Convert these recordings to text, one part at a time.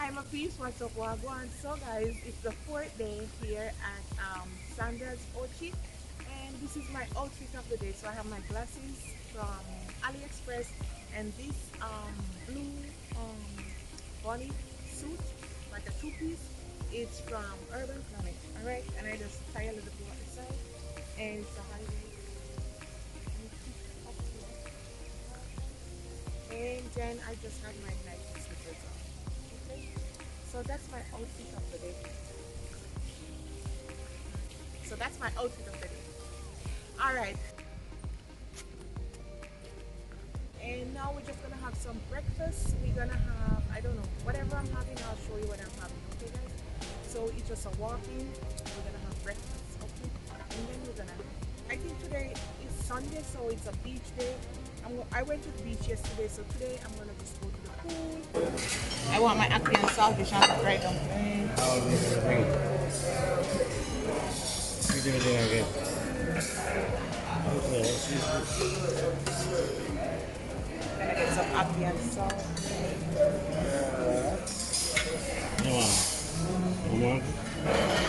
Hi my peeps, what's up, Wagwan? So guys, it's the fourth day here at Sandals Ochi, and this is my outfit of the day. So I have my glasses from AliExpress and this blue bunny suit, like a two-piece. It's from Urban Planet, alright? And I just tie a little bit on the side, and it's a holiday. And then I just have my Nike slippers on. Okay? So that's my outfit of the day. So that's my outfit of the day. Alright. And now we're just gonna have some breakfast. We're gonna have, I don't know, whatever I'm having, I'll show you what I'm having, okay guys? So it's just a walk-in. We're gonna have breakfast, okay? And then we're gonna, I think today is Sunday, so it's a beach day. I went to the beach yesterday, so today I'm gonna just go to the pool. I want my ackee and saltfish and fried dumplings. You do it again. Okay, Gonna get some ackee and salt. no one. No one.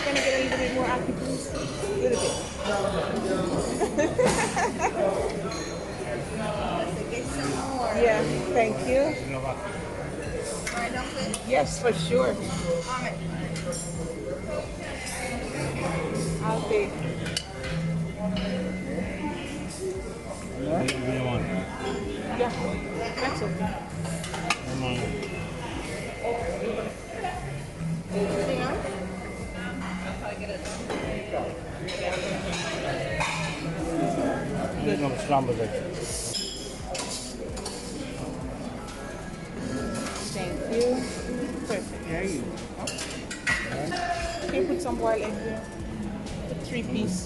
Can I get a little bit more ackee, please? A little bit. Yeah, thank you. Yes, for sure. I'll pay. Yeah, that's okay. Come on. Anything else? There's no scramble there. Thank you. Perfect. Yeah, you. Can you put some boiled egg here? A 3-piece.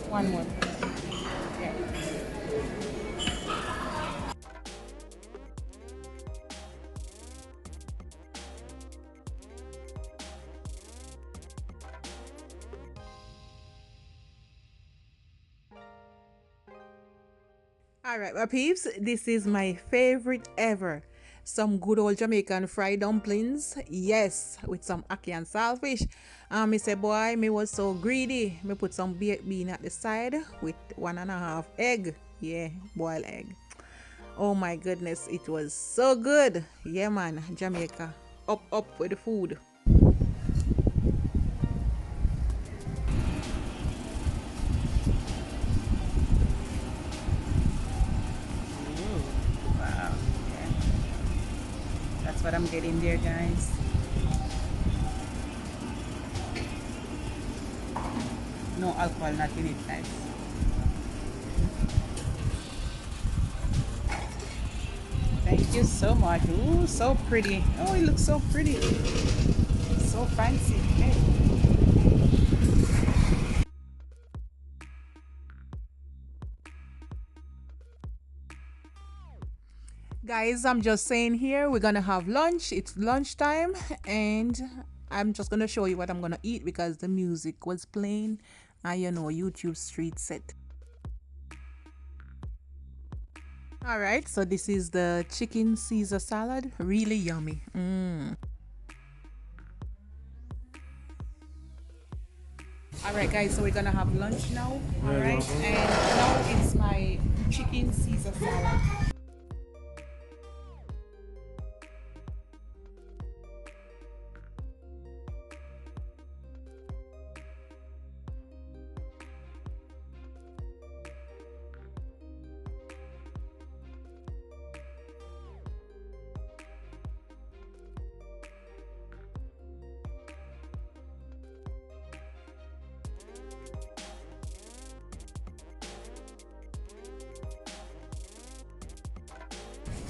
One more. Yeah. All right, my peeps, this is my favorite ever. Some good old Jamaican fried dumplings. Yes, with some ackee and saltfish. Me say, boy, me was so greedy. Me put some baked bean at the side with 1.5 egg. Yeah, boiled egg. Oh my goodness, it was so good. Yeah, man, Jamaica. Up with the food. Wow. Yeah. That's what I'm getting there, guys. No alcohol, not in it, guys. Thank you so much. Ooh, so pretty. Oh, it looks so pretty. So fancy. Hey. Guys, I'm just saying here, we're gonna have lunch. It's lunchtime, and I'm just gonna show you what I'm gonna eat because the music was playing. You know, YouTube street set. All right, so this is the chicken Caesar salad. Really yummy. All right, guys, so we're gonna have lunch now. All right, and now it's my chicken Caesar salad.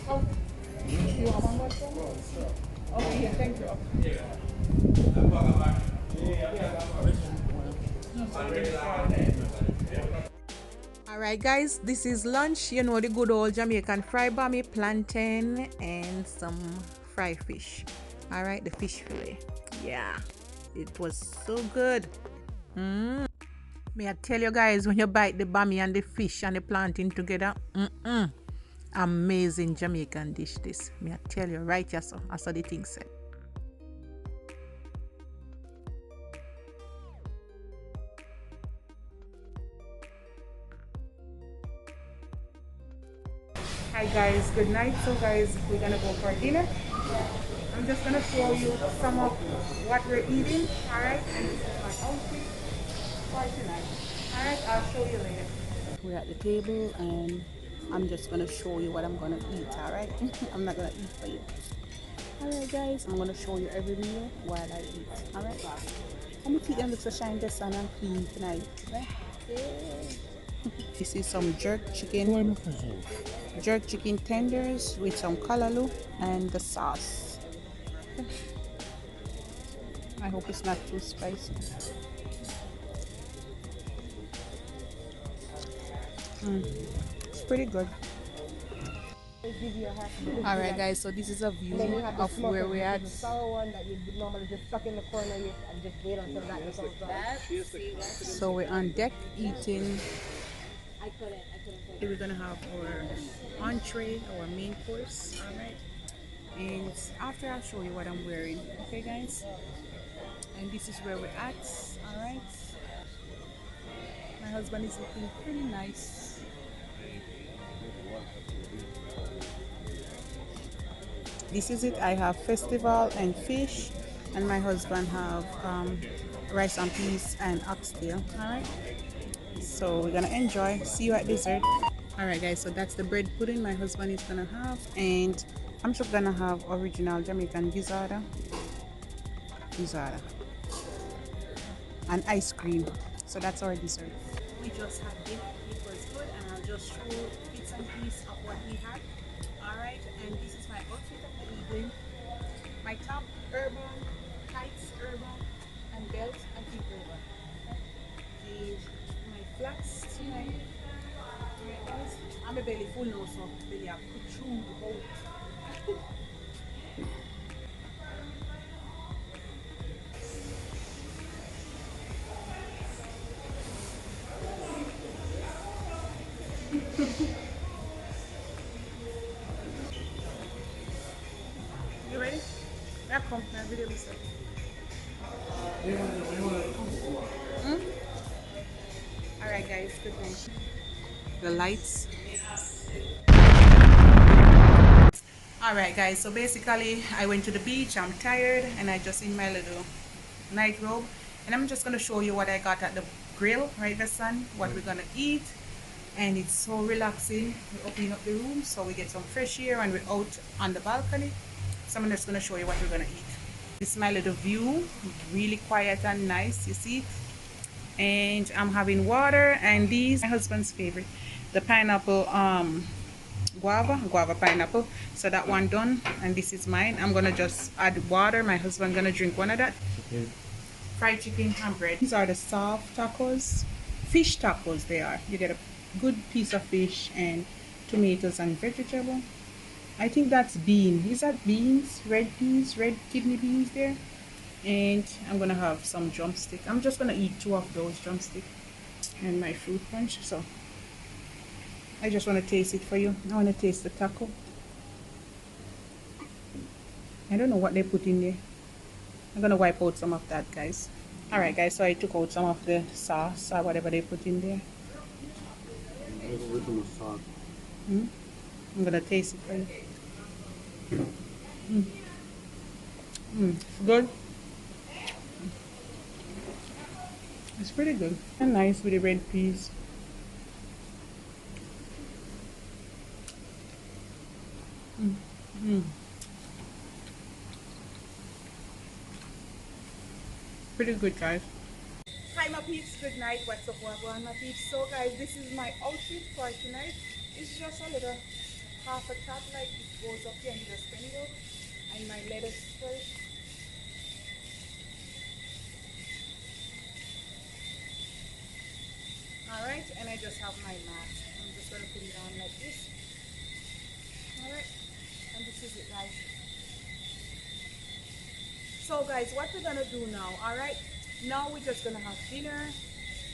Oh, you want one more thing? Okay, yeah, thank you. Alright guys, this is lunch. You know the good old Jamaican fry bami, plantain and some fry fish. Alright, the fish fillet. Yeah, it was so good. May I tell you guys, when you bite the bami and the fish and the plantain together, Amazing Jamaican dish this. Me I tell you right, yes, so I saw the thing said. Hi guys, good night. So guys, we're gonna go for dinner. I'm just gonna show you some of what we're eating, alright? And this is my outfit for tonight. Alright, I'll show you later. We're at the table and I'm just gonna show you what I'm gonna eat, alright? I'm not gonna eat for you. Alright guys, I'm gonna show you every meal while I eat. Alright? I'm gonna keep them look so shine the sun and clean tonight. Right? Yeah. This is some jerk chicken tenders with some kalaloo and the sauce. I hope it's not too spicy. It's pretty good. Alright guys, so this is a view of where we're at. The sour one that you would normally just stuck in the corner and just wait until that comes out. So we're on deck eating. We're gonna have our entree, our main course, alright? And after I'll show you what I'm wearing, okay guys? And this is where we're at, alright? My husband is looking pretty nice. This is it. I have festival and fish, and my husband have rice and peas and oxtail, alright? So we're gonna enjoy. See you at dessert. Alright guys, so that's the bread pudding my husband is gonna have, and I'm just gonna have original Jamaican gizzard and ice cream. So that's our dessert. We just had it. It was good, and I'll just show bits and pieces of what we had. Alright, and this is my outfit of the evening. My top urban, tights urban, and belt and keep urban. And my flats tonight. Alright guys, I'm a belly full now, so belly have put through the boat. You ready? Yeah, come. My video is set. Alright guys, good night. The lights. Alright guys, so basically I went to the beach. I'm tired and I just in my little night robe, and I'm just gonna show you what I got at the grill, right, the sun, what we're gonna eat. And it's so relaxing. We're opening up the room so we get some fresh air, and we're out on the balcony. So I'm just gonna show you what we're gonna eat. This is my little view, really quiet and nice, you see it? And I'm having water, and these my husband's favorite, the pineapple guava pineapple. So that one done, and this is mine. I'm gonna just add water. My husband gonna drink one of that. Fried chicken and bread. These are the soft tacos, fish tacos. They are. You get a good piece of fish and tomatoes and vegetable. I think that's bean. Is that beans? Red peas, red kidney beans there. And I'm gonna have some drumstick. I'm just gonna eat 2 of those drumstick and my fruit punch. So I just want to taste it for you. I want to taste the taco. I don't know what they put in there. I'm gonna wipe out some of that, guys. Alright guys, so I took out some of the sauce or whatever they put in there. I'm gonna taste it for you. Good. It's pretty good and nice with the red peas. Pretty good, guys. Hi my peeps, good night. What's up, what my peeps? So guys, this is my outfit for tonight. It's just a little half a top, like it goes up here and you just spin it out. And my leather skirt. Alright, and I just have my mat. I'm just gonna put it on like this. Alright, and this is it, guys. So guys, what we're gonna do now, alright? Now we're just gonna have dinner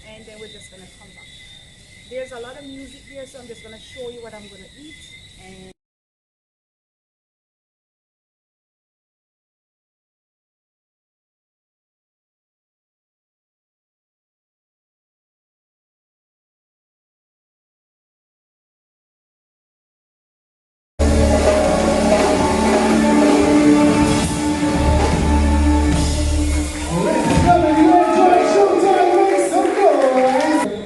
and then we're just gonna come back. There's a lot of music here, so I'm just gonna show you what I'm gonna eat And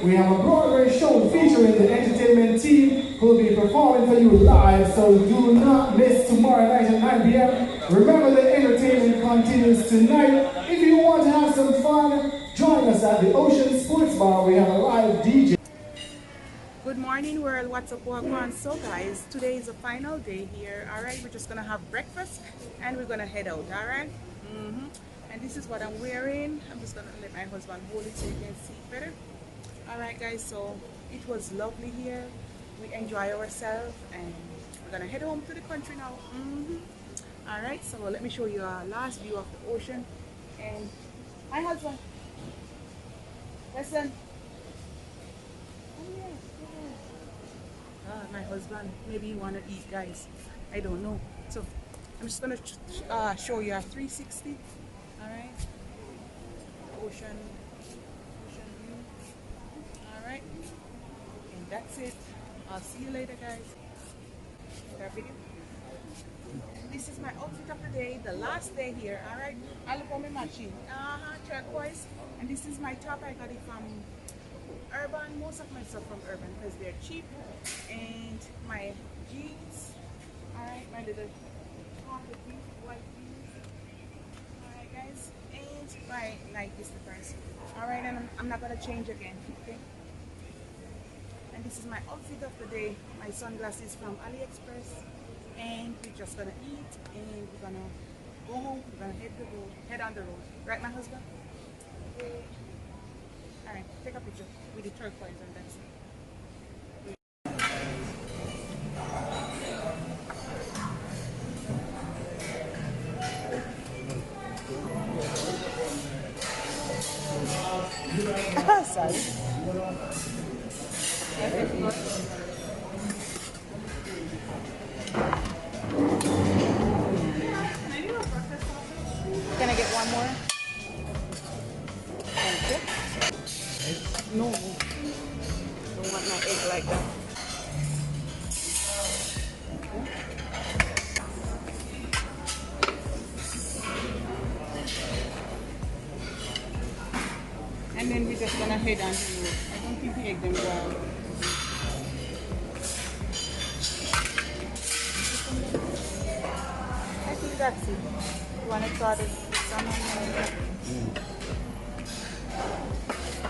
we have a Broadway show featuring the entertainment team who will be performing for you live, so do not miss tomorrow night at 9 p.m. Remember, the entertainment continues tonight. If you want to have some fun, join us at the Ocean Sports Bar. We have a live DJ. good morning world, what's up, welcome. So guys, today is the final day here. All right, we're just gonna have breakfast and we're gonna head out. All right. And this is what I'm wearing. I'm just gonna let my husband hold it so you can see better. All right guys, so it was lovely here. We enjoy ourselves and we're gonna head home to the country now. All right, so let me show you our last view of the ocean. And my husband, listen. My husband, maybe you want to eat, guys. I don't know. So I'm just gonna show you a 360. All right, ocean view. All right, and that's it. I'll see you later, guys. That video. This is my outfit of the day, the last day here. All right, I look on my matching. Turquoise, and this is my top. I got it from Urban. Most of my stuff from Urban because they're cheap. And my jeans, all right, my little chocolate jeans, white jeans, all right guys, and my Nike slippers. All right, and I'm not gonna change again, okay? And this is my outfit of the day, my sunglasses from AliExpress, and we're just gonna eat and we're gonna go home. We're gonna head on the road, right, my husband? Okay. All right, take a picture with the turquoise and that's it. Sorry. Can I get one more? Thank you. No. Don't want my egg like that. And then we're just gonna head on the road. I don't think the egg them well. I think that's it. You wanna try the salmon?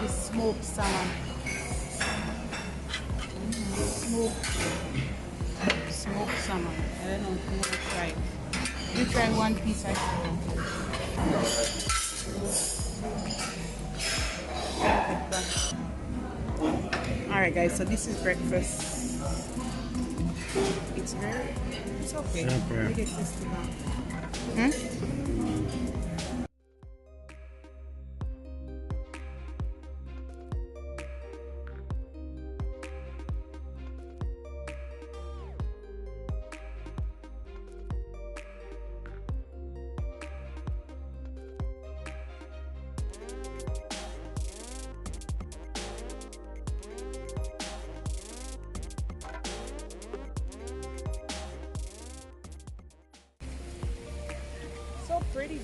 The smoked salmon. Smoked salmon. I don't know if you wanna try it. You try one piece, I think. Alright guys, so this is breakfast. It's okay. We get this to now. So pretty.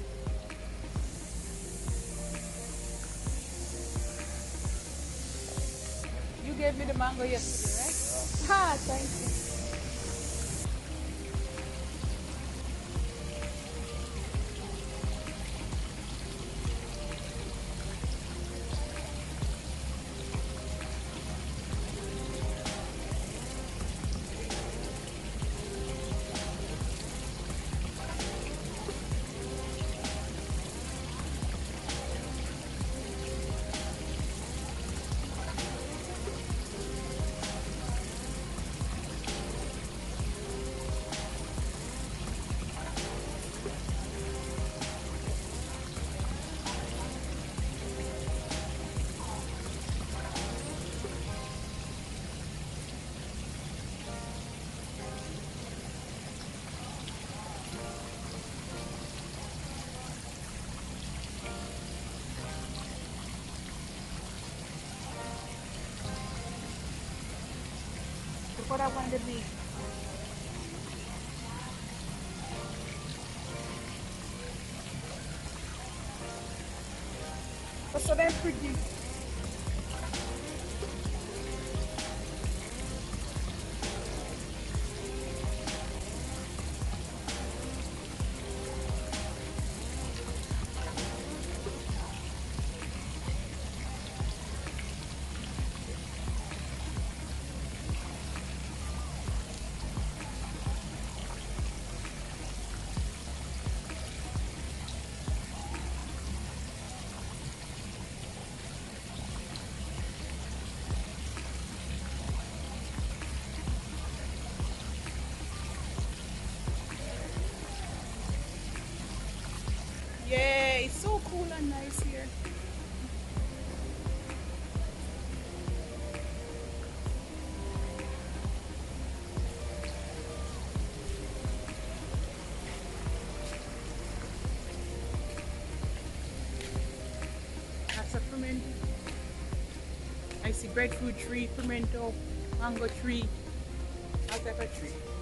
You gave me the mango yesterday, right? Ah, thank you. what I wanted to be. What's so damn pretty? Yeah, it's so cool and nice here. That's a pimento. I see breadfruit tree, pimento, mango tree, all type of tree.